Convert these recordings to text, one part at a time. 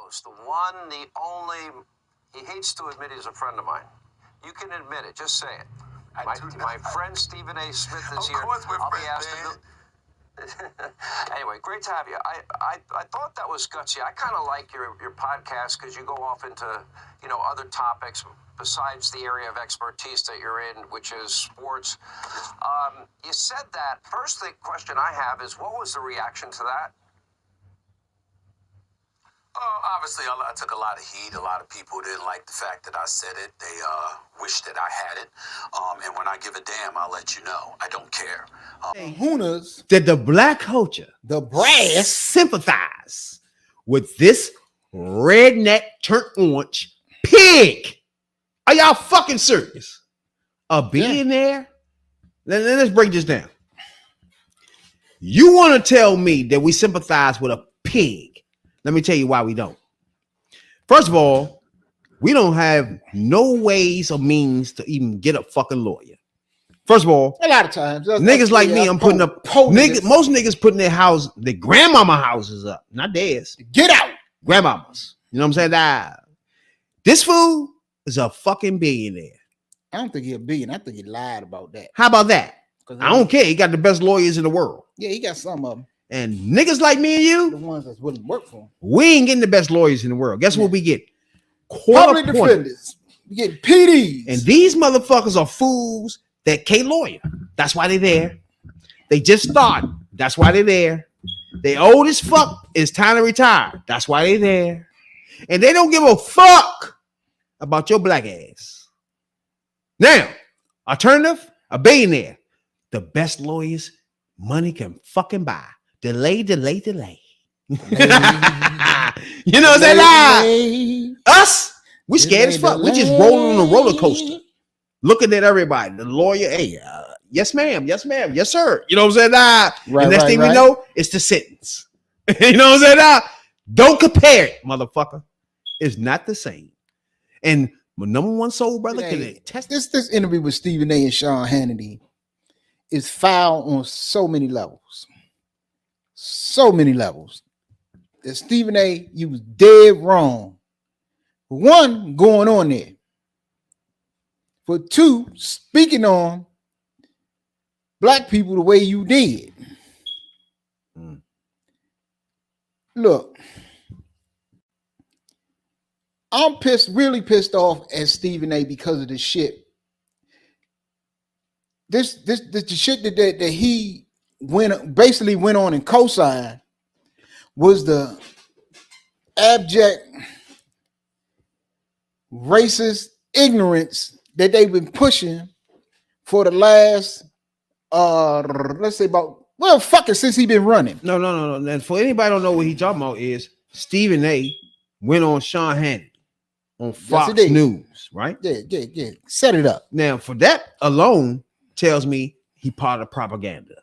co-host, the one, the only. He hates to admit he's a friend of mine. You can admit it. Just say it. My friend Stephen A. Smith is here. Of course we're I'll be friends, asked man. to. Anyway, great to have you. I thought that was gutsy. I kind of like your podcast because you go off into other topics besides the area of expertise that you're in, which is sports. You said that. First, the question I have is, what was the reaction to that? Obviously, I took a lot of heat. A lot of people didn't like the fact that I said it. They wished that I had it. And when I give a damn, I'll let you know. I don't care. Hooners, That the black culture, the brass, sympathize with this redneck turned orange pig. Are y'all fucking serious? A billionaire? Let's break this down. You want to tell me that we sympathize with a pig? Let me tell you why we don't. First of all, we don't have no ways or means to even get a fucking lawyer. First of all, a lot of times niggas like me, I'm putting up most niggas putting their house, their grandmama houses up, not theirs. Get out, grandmamas. You know what I'm saying? This fool is a fucking billionaire. I don't think he's a billionaire. I think he lied about that. How about that? I don't care. He got the best lawyers in the world. Yeah, he got some of them. And niggas like me and you, the ones that's willing to work for him, we ain't getting the best lawyers in the world. Guess what we get? Public defenders. We get PDs. And these motherfuckers are fools that can't lawyer. That's why they're there. They just started. That's why they're there. They old as fuck. It's time to retire. That's why they're there. And they don't give a fuck about your black ass. Now, alternative, a billionaire. The best lawyers money can fucking buy. Delay. You know what I'm saying? Us, we scared as fuck. We just rolling on a roller coaster, looking at everybody. The lawyer, hey, yes, ma'am, yes, sir. You know what I'm saying? And next thing we know, it's the sentence. You know what I'm saying? Don't compare it, motherfucker. It's not the same. And my number one soul brother can test this interview with Stephen A. and Sean Hannity is foul on so many levels. So many levels. That Stephen A., you was dead wrong. For one, going on there. For two, speaking on black people the way you did. Look, I'm really pissed off at Stephen A. because of this shit. This the shit that he went on and co-signed was the abject racist ignorance that they've been pushing for the last let's say since he been running. No. And for anybody don't know what he talking about is Stephen A. went on Sean Hannity on Fox News, right? Yeah. Set it up. Now, for that alone tells me he part of propaganda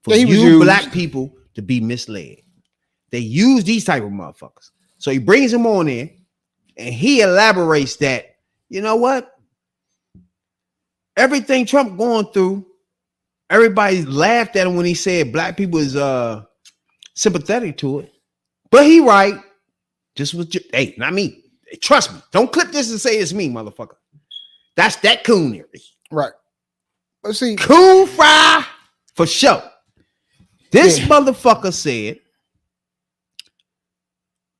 for he you black people to be misled. They use these type of motherfuckers. So he brings him on in and he elaborates that, you know what? Everything Trump going through, everybody laughed at him when he said black people is sympathetic to it. But he right. Just with hey, not me. Trust me. Don't clip this and say it's me, motherfucker. That's that coonery. Right. Let's see. Coon fry for sure. This motherfucker said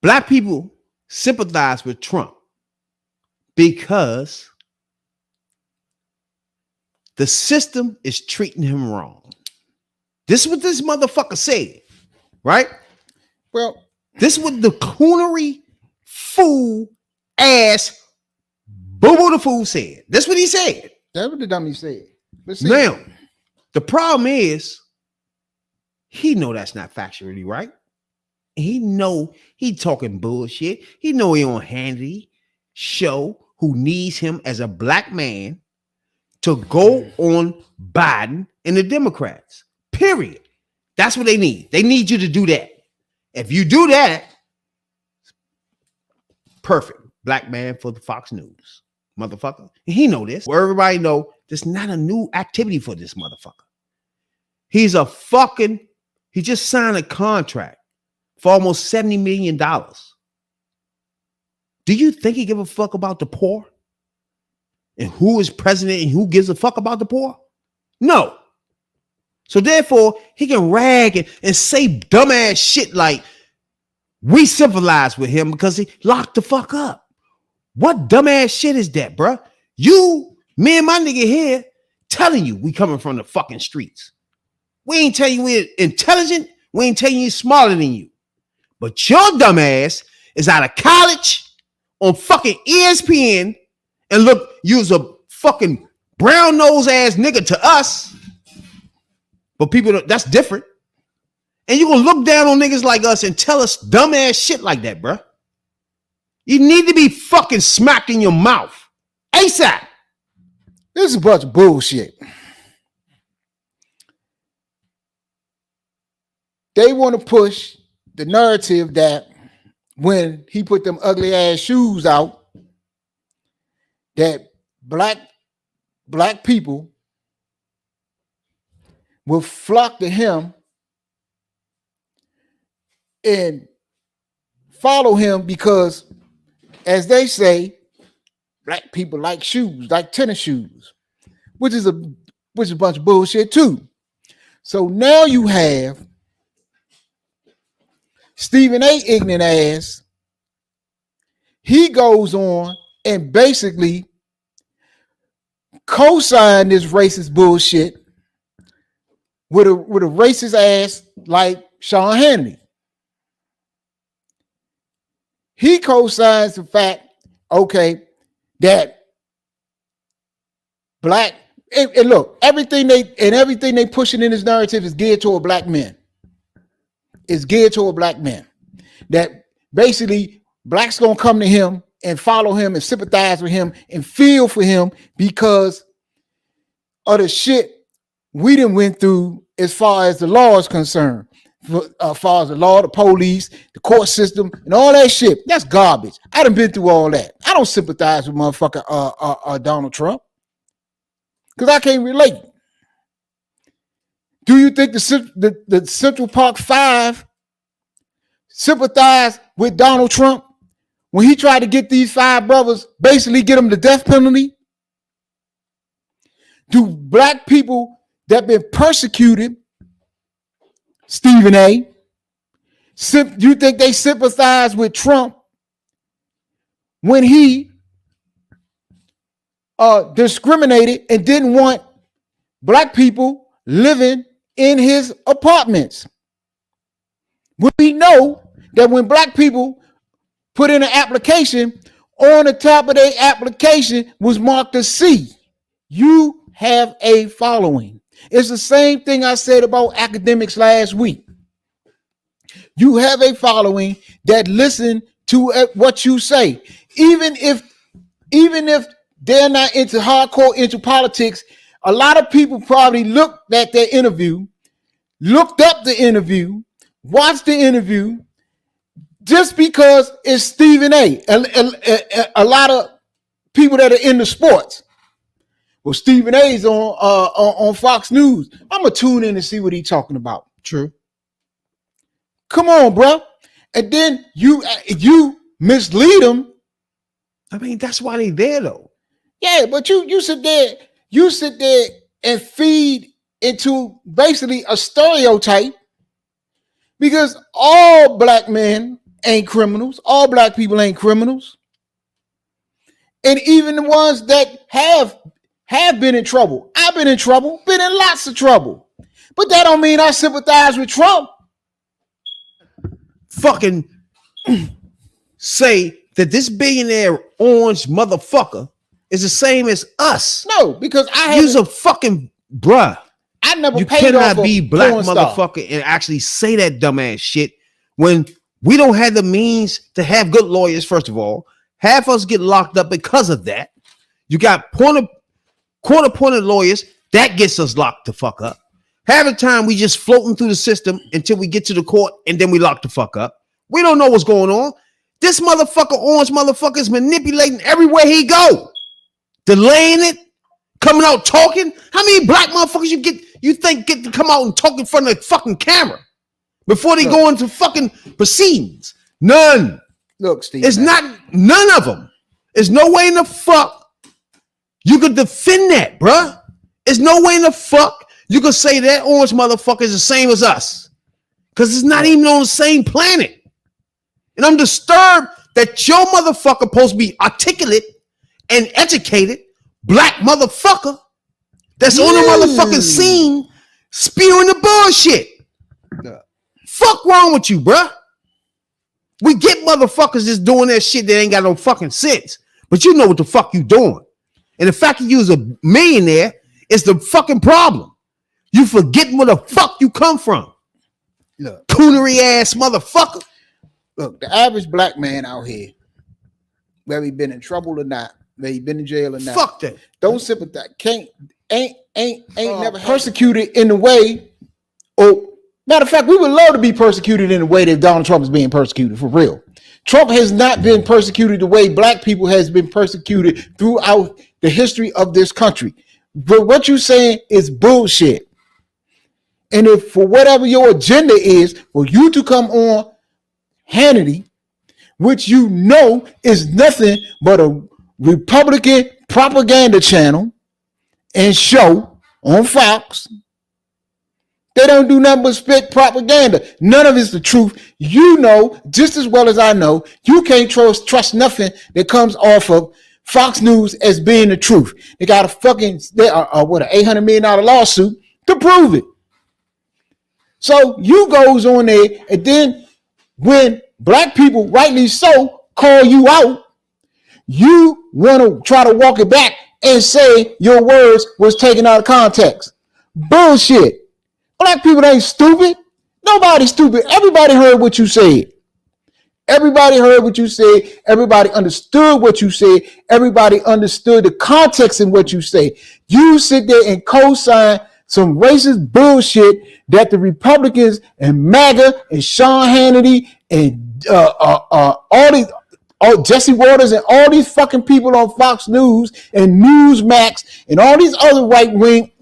black people sympathize with Trump because the system is treating him wrong. This is what this motherfucker said, right? Well, this is what the coonery fool ass boo-boo the fool said. That's what he said. That's what the dummy said. Now, the problem is he know that's not factually right. He know he talking bullshit. He know he on Hannity show who needs him as a black man to go on Biden and the Democrats. Period. That's what they need. They need you to do that. If you do that, perfect. Black man for the Fox News. Motherfucker. And he know this. Where everybody know this not a new activity for this motherfucker. He just signed a contract for almost $70 million Do you think he give a fuck about the poor? And who is president and who gives a fuck about the poor? No. So therefore, he can rag and say dumbass shit like we sympathize with him because he locked the fuck up. What dumbass shit is that, bruh? Me and my nigga here telling you we coming from the fucking streets. We ain't telling you we're intelligent. We ain't telling you smarter than you. But your dumbass is out of college on fucking ESPN and look, you's a fucking brown nose ass nigga to us. But people, that's different. And you gonna look down on niggas like us and tell us dumbass shit like that, bruh. You need to be fucking smacked in your mouth. ASAP. This is a bunch of bullshit. They want to push the narrative that when he put them ugly ass shoes out, that black people will flock to him and follow him because, as they say, black people like shoes, like tennis shoes, which is a bunch of bullshit too. So now you have Stephen A. ignorant ass. He goes on and basically co-signed this racist bullshit with a racist ass like Sean Hannity. He co-signs the fact, okay, that black and look, everything they pushing in this narrative is geared toward black men. It's geared toward black men. That basically blacks gonna come to him and follow him and sympathize with him and feel for him because of the shit we done went through as far as the law is concerned. As far as the law, the police, the court system, and all that shit. That's garbage. I done been through all that. I don't sympathize with motherfucker Donald Trump because I can't relate. Do you think the Central Park Five sympathized with Donald Trump when he tried to get these five brothers, basically get them the death penalty? Do black people that been persecuted, Stephen A., you think they sympathize with Trump when he discriminated and didn't want black people living in his apartments? We know that when black people put in an application, on the top of their application was marked a C. You have a following. It's the same thing I said about academics last week. You have a following that listen to what you say. Even if they're not into politics, a lot of people probably looked at their interview, looked up the interview, watched the interview, just because it's Stephen A. A lot of people that are into sports. Well, Stephen A's on Fox News. I'm gonna tune in and see what he's talking about. True. Come on, bro. And then you mislead them. I mean, that's why they there though. Yeah, but you sit there and feed into basically a stereotype because all black men ain't criminals. All black people ain't criminals. And even the ones that have been in trouble. I've been in trouble, been in lots of trouble. But that don't mean I sympathize with Trump. Fucking say that this billionaire orange motherfucker is the same as us. No, because You's a fucking bruh. I never You paid off cannot be black motherfucker star. and actually say that dumbass shit when we don't have the means to have good lawyers. First of all, half us get locked up because of that. You got court-appointed lawyers that gets us locked the fuck up. Half the time we just floating through the system until we get to the court and then we lock the fuck up. We don't know what's going on. This motherfucker, orange motherfucker, is manipulating everywhere he go, delaying it, coming out talking. How many black motherfuckers you think get to come out and talk in front of the fucking camera before they go into fucking proceedings? None. Look, Steve. It's not none of them. There's no way in the fuck you could defend that, bruh. There's no way in the fuck you could say that orange motherfucker is the same as us. Because it's not even on the same planet. And I'm disturbed that your motherfucker supposed to be articulate and educated black motherfucker that's on the motherfucking scene spewing the bullshit. Yeah. Fuck wrong with you, bruh? We get motherfuckers just doing that shit that ain't got no fucking sense. But you know what the fuck you doing. And the fact you use a millionaire is the fucking problem. You forgetting where the fuck you come from. Look, Coonery ass motherfucker. look, the average black man out here, whether he been in trouble or not, whether he been in jail or not, Fuck that. don't sympathize. Ain't never persecuted in the way. Or matter of fact, we would love to be persecuted in the way that Donald Trump is being persecuted, for real. Trump has not been persecuted the way black people has been persecuted throughout the history of this country. But what you're saying is bullshit. And if for whatever your agenda is, for you to come on Hannity, which you know is nothing but a Republican propaganda channel and show on Fox, they don't do nothing but spit propaganda. None of it's the truth. You know just as well as I know, you can't trust nothing that comes off of Fox News as being the truth. They got an $800 million lawsuit to prove it. So you goes on there, and then when black people, rightly so, call you out, you want to try to walk it back and say your words was taken out of context. Bullshit. Black people ain't stupid. Nobody's stupid. Everybody heard what you said. Everybody heard what you said. Everybody understood what you said. Everybody understood the context in what you say. You sit there and co-sign some racist bullshit that the Republicans and MAGA and Sean Hannity and Jesse Waters and all these fucking people on Fox News and Newsmax and all these other right-wing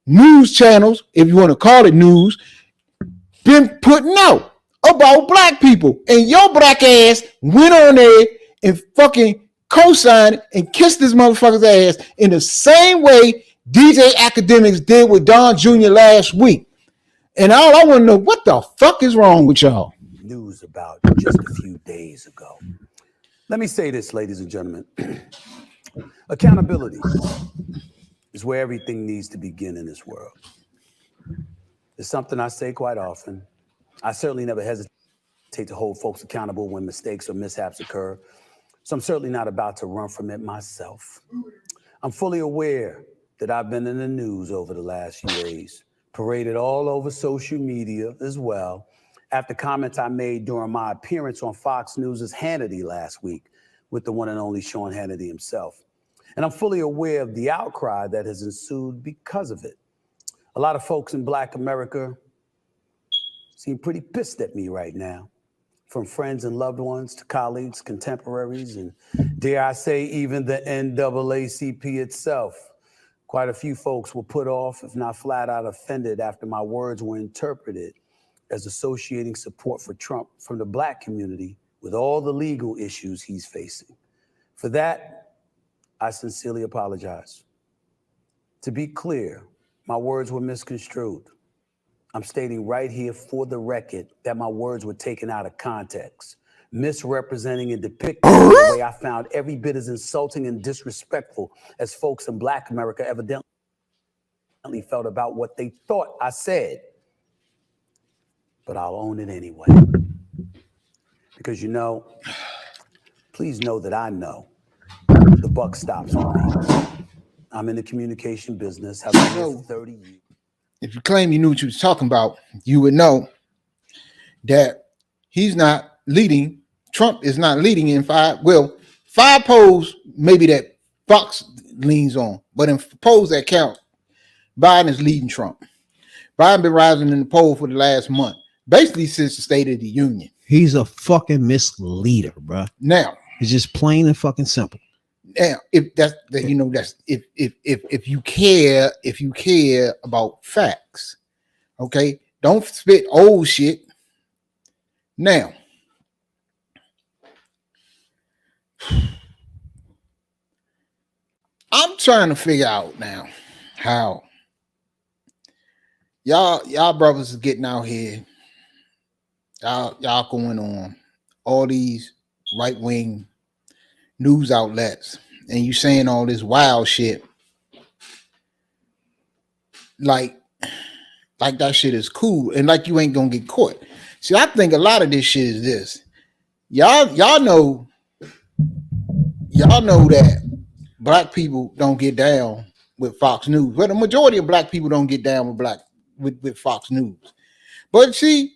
news channels, if you want to call it news, been putting out about black people. And your black ass went on there and fucking co-signed and kissed this motherfucker's ass in the same way DJ Academics did with Don Jr. last week. And all I want to know, what the fuck is wrong with y'all? News about just a few days ago. Let me say this, ladies and gentlemen. Accountability is where everything needs to begin in this world. It's something I say quite often. I certainly never hesitate to hold folks accountable when mistakes or mishaps occur. So I'm certainly not about to run from it myself. I'm fully aware that I've been in the news over the last few days, paraded all over social media as well, after comments I made during my appearance on Fox News' Hannity last week with the one and only Sean Hannity himself. And I'm fully aware of the outcry that has ensued because of it. A lot of folks in Black America seem pretty pissed at me right now, from friends and loved ones to colleagues, contemporaries, and dare I say, even the NAACP itself. Quite a few folks were put off, if not flat out offended, after my words were interpreted as associating support for Trump from the Black community with all the legal issues he's facing. For that, I sincerely apologize. To be clear, my words were misconstrued. I'm stating right here for the record that my words were taken out of context, misrepresenting and depicting in a way I found every bit as insulting and disrespectful as folks in Black America evidently felt about what they thought I said. But I'll own it anyway. Because please know that I know the buck stops with me. I'm in the communication business, have been here for 30 years. If you claim you knew what you was talking about, you would know that he's not leading. Trump is not leading in five polls, maybe that Fox leans on, but in polls that count, Biden is leading Trump. Biden been rising in the poll for the last month, basically since the State of the Union. He's a fucking misleader, bro. Now, it's just plain and fucking simple. Now, if that's if you care about facts, okay, don't spit old shit. Now, I'm trying to figure out now how y'all brothers is getting out here. Y'all going on all these right wing news outlets, and you saying all this wild shit. Like that shit is cool, and like you ain't gonna get caught. See, I think a lot of this shit is this. Y'all know that black people don't get down with Fox News. Well, the majority of black people don't get down with Fox News. But see,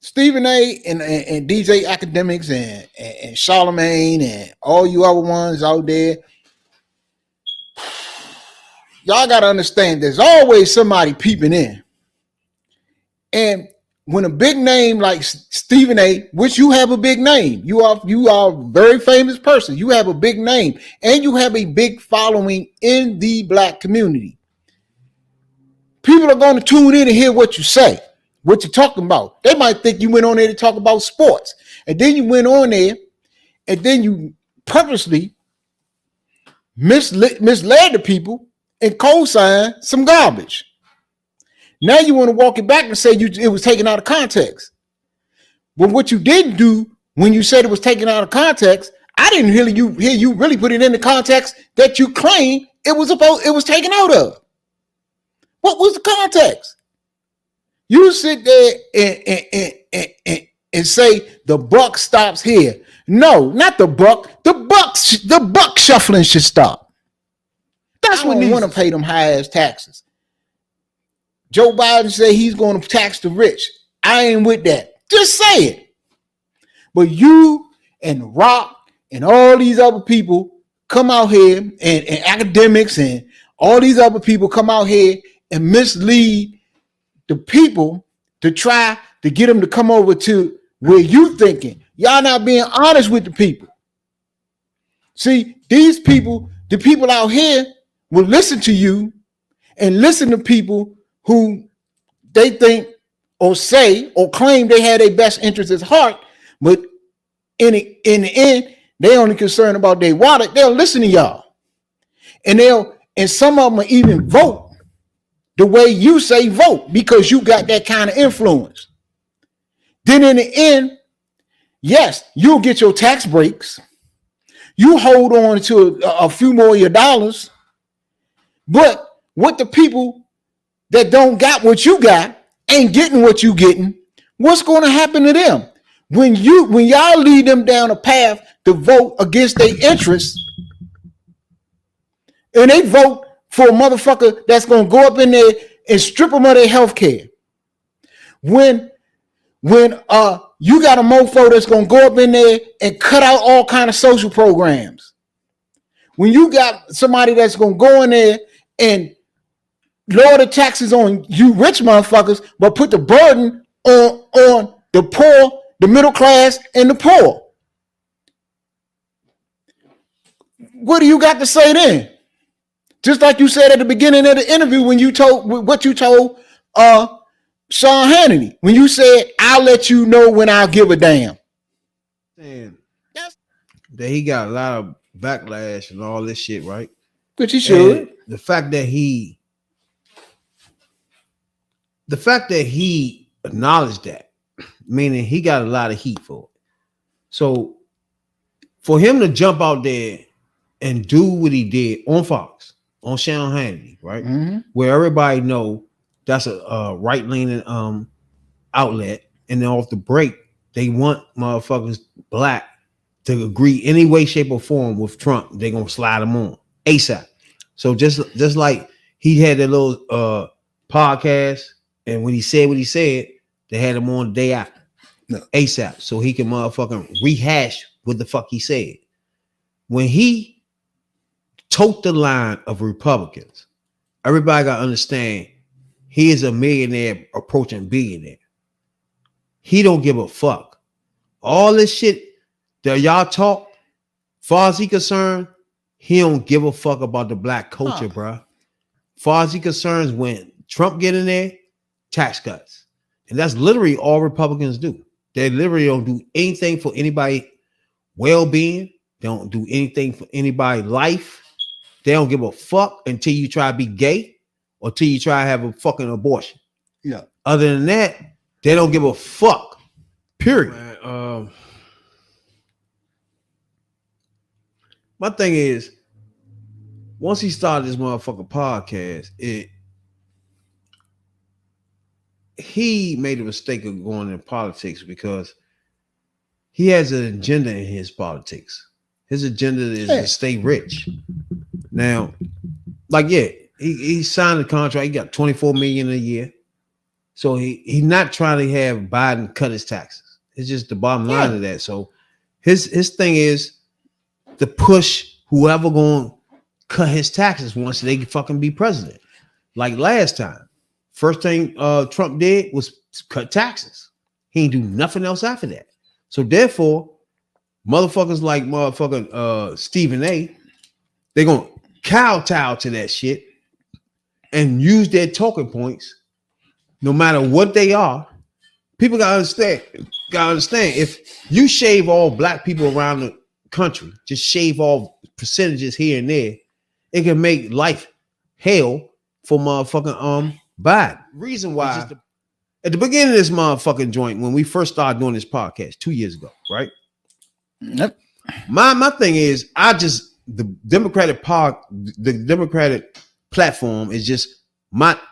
Stephen A. and DJ Academics and Charlemagne and all you other ones out there, y'all gotta understand there's always somebody peeping in. And when a big name like Stephen A., which you have a big name, you are a very famous person, you have a big name, and you have a big following in the black community. People are going to tune in and hear what you say, what you're talking about. They might think you went on there to talk about sports, and then you went on there, and then you purposely misled the people and co-signed some garbage. Now you want to walk it back and say it was taken out of context. But what you didn't do when you said it was taken out of context, I didn't hear you really put it in the context that you claim it was taken out of. What was the context? You sit there and say the buck stops here. No, not the buck. The buck shuffling should stop. That's what they want to pay them high ass taxes. Joe Biden said he's going to tax the rich. I ain't with that. Just say it. But you and Rock and all these other people come out here and academics and all these other people come out here and mislead the people to try to get them to come over to where you thinking. Y'all not being honest with the people. See, these people, the people out here will listen to you and listen to people who they think or say or claim they had their best interests at heart, but in the end, they only concerned about their wallet. They'll listen to y'all. And some of them will even vote the way you say vote because you got that kind of influence. Then in the end, yes, you'll get your tax breaks. You hold on to a few more of your dollars, but what the people that don't got what you got ain't getting what you getting, what's going to happen to them? When y'all lead them down a path to vote against their interests, and they vote for a motherfucker that's going to go up in there and strip them of their health care. When you got a mofo that's going to go up in there and cut out all kind of social programs. When you got somebody that's going to go in there and lower the taxes on you rich motherfuckers, but put the burden on the poor, the middle class, and the poor. What do you got to say then? Just like you said at the beginning of the interview when you told what you told Sean Hannity, when you said, I'll let you know when I'll give a damn. Damn. That he got a lot of backlash and all this shit, right? But you should. And the fact that he acknowledged that, meaning he got a lot of heat for it. So for him to jump out there and do what he did on Fox, on Sean Hannity, right? Mm-hmm. Where everybody know that's a right-leaning outlet, and then off the break, they want motherfuckers black to agree any way, shape, or form with Trump. They're gonna slide him on ASAP. So just like he had that little podcast, and when he said what he said, they had him on the day after, ASAP, so he can motherfucking rehash what the fuck he said. When he took the line of Republicans, everybody got to understand he is a millionaire approaching billionaire. He don't give a fuck. All this shit that y'all talk, far as he concerned, he don't give a fuck about the black culture, bro. Far as he concerns, when Trump get in there, tax cuts. And that's literally all Republicans do. They literally don't do anything for anybody well-being. They don't do anything for anybody life. They don't give a fuck until you try to be gay or till you try to have a fucking abortion. Yeah. Other than that, they don't give a fuck. Period. Man, my thing is, once he started this motherfucking podcast, he made a mistake of going into politics because he has an agenda in his politics. His agenda is to stay rich. Now, like, yeah, he signed a contract. He got $24 million a year. So he's not trying to have Biden cut his taxes. It's just the bottom line of that. So his thing is to push whoever going to cut his taxes once they fucking be president. Like last time, first thing Trump did was cut taxes. He ain't do nothing else after that. So therefore, motherfuckers like motherfucking Stephen A, they're going to kowtow to that shit and use their talking points no matter what they are. People gotta understand, if you shave all black people around the country, just shave all percentages here and there, it can make life hell for motherfucking Biden. Reason why at the beginning of this motherfucking joint, when we first started doing this podcast 2 years ago, right? Yep. My thing is, the Democratic platform is just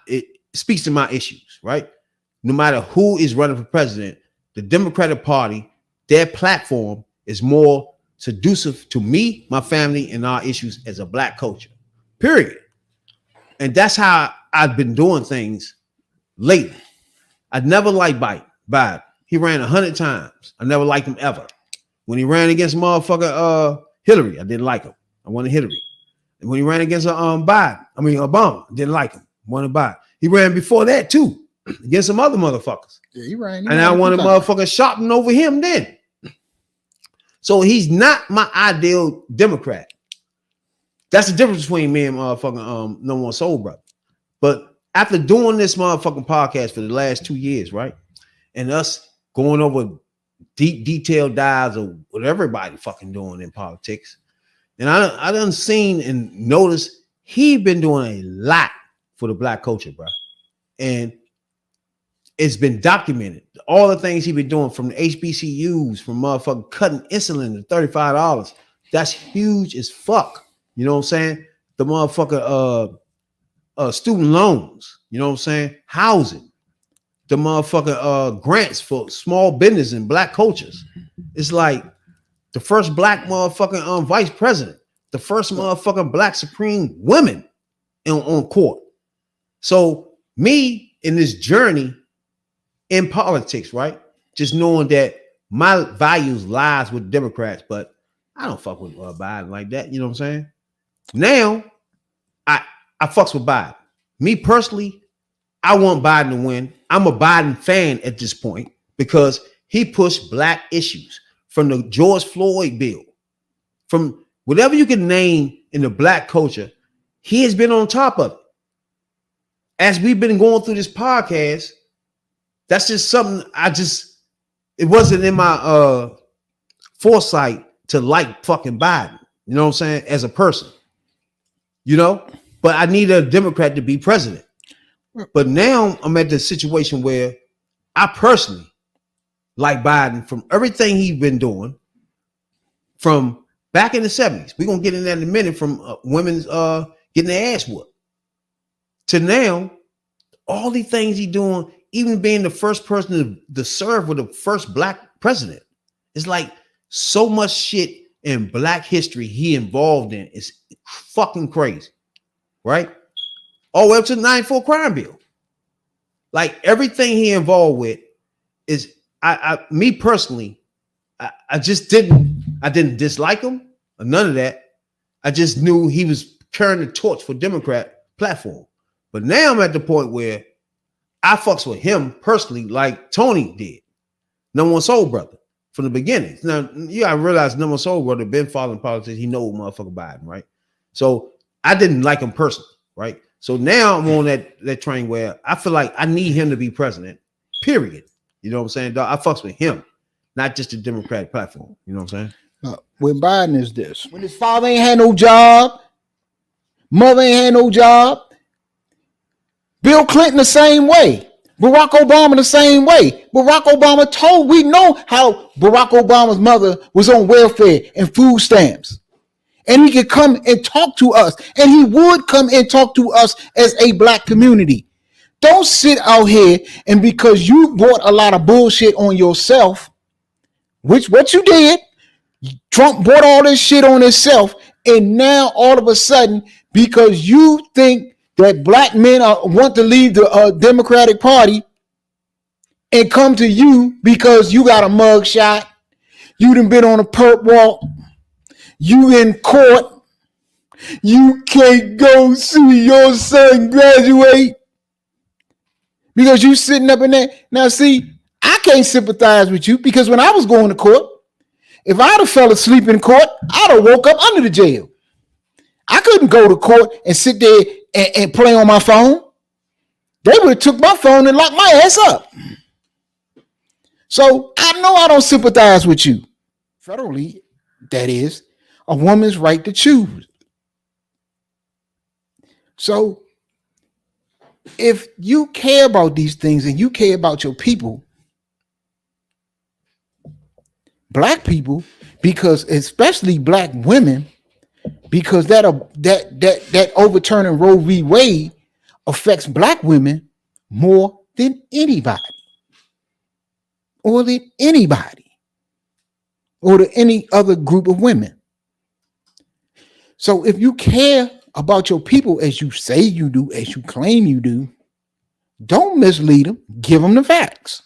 it speaks to my issues, right? No matter who is running for president, the Democratic Party, their platform is more seductive to me, my family, and our issues as a black culture. Period. And that's how I've been doing things lately. I never liked Biden. He ran 100 times. I never liked him ever. When he ran against motherfucker Hillary, I didn't like him. I wanted Hillary. And when he ran against Obama, I didn't like him. I wanted Biden. He ran before that too, against some other motherfuckers. Yeah, he ran. And I wanted motherfuckers shopping over him then. So he's not my ideal Democrat. That's the difference between me and motherfucking No More Soul Brother. But after doing this motherfucking podcast for the last 2 years, right? And us going over deep detailed dives of what everybody fucking doing in politics. And I done seen and noticed he been doing a lot for the black culture, bro. And it's been documented. All the things he been doing, from the HBCUs, from motherfucking cutting insulin to $35. That's huge as fuck. You know what I'm saying? The motherfucker student loans, you know what I'm saying? Housing, the motherfucker grants for small business and black cultures. It's like the first black motherfucking vice president, the first motherfucking black supreme women on court. So me in this journey in politics, right? Just knowing that my values lies with Democrats, but I don't fuck with Biden like that. You know what I'm saying? Now I fucks with Biden. Me personally, I want Biden to win. I'm a Biden fan at this point because he pushed black issues from the George Floyd bill, from whatever you can name in the black culture. He has been on top of it. As we've been going through this podcast, that's just something it wasn't in my foresight to like fucking Biden. You know what I'm saying? As a person, you know, but I need a Democrat to be president. But now I'm at the situation where I personally like Biden from everything he's been doing from back in the 70s. We're going to get in that in a minute, from women's getting their ass whooped to now, all these things he's doing, even being the first person to serve with the first black president. It's like so much shit in black history he involved in. It's fucking crazy, right? All the way up to the 94 crime bill. Like everything he involved with is, me personally, I didn't dislike him or none of that. I just knew he was carrying the torch for Democrat platform. But now I'm at the point where I fucks with him personally, like Tony did. No More Soul Brother from the beginning. Now, you gotta realize No More Soul Brother been following politics. He know motherfucker Biden, right? So I didn't like him personally, right? So now I'm on that train where I feel like I need him to be president, period. You know what I'm saying? Dog? I fucks with him, not just the Democratic platform. You know what I'm saying? With Biden is this. When his father ain't had no job, Mother ain't had no job. Bill Clinton the same way. Barack Obama the same way. Barack Obama we know how Barack Obama's mother was on welfare and food stamps. And he could come and talk to us. And he would come and talk to us as a black community. Don't sit out here and because you bought a lot of bullshit on yourself, which what you did, Trump bought all this shit on himself. And now all of a sudden, because you think that black men want to leave the Democratic Party and come to you because you got a mug shot, you done been on a perp walk, you in court, you can't go see your son graduate because you sitting up in there. Now see, I can't sympathize with you because when I was going to court, if I'd have fell asleep in court, I'd have woke up under the jail. I couldn't go to court and sit there and play on my phone. They would have took my phone and locked my ass up. So I know I don't sympathize with you. Federally, that is a woman's right to choose. So if you care about these things and you care about your people, black people, because especially black women, because that overturning Roe v. Wade affects black women more than anybody, or than anybody, or to any other group of women. So if you care about your people as you say you do, as you claim you do, don't mislead them. Give them the facts.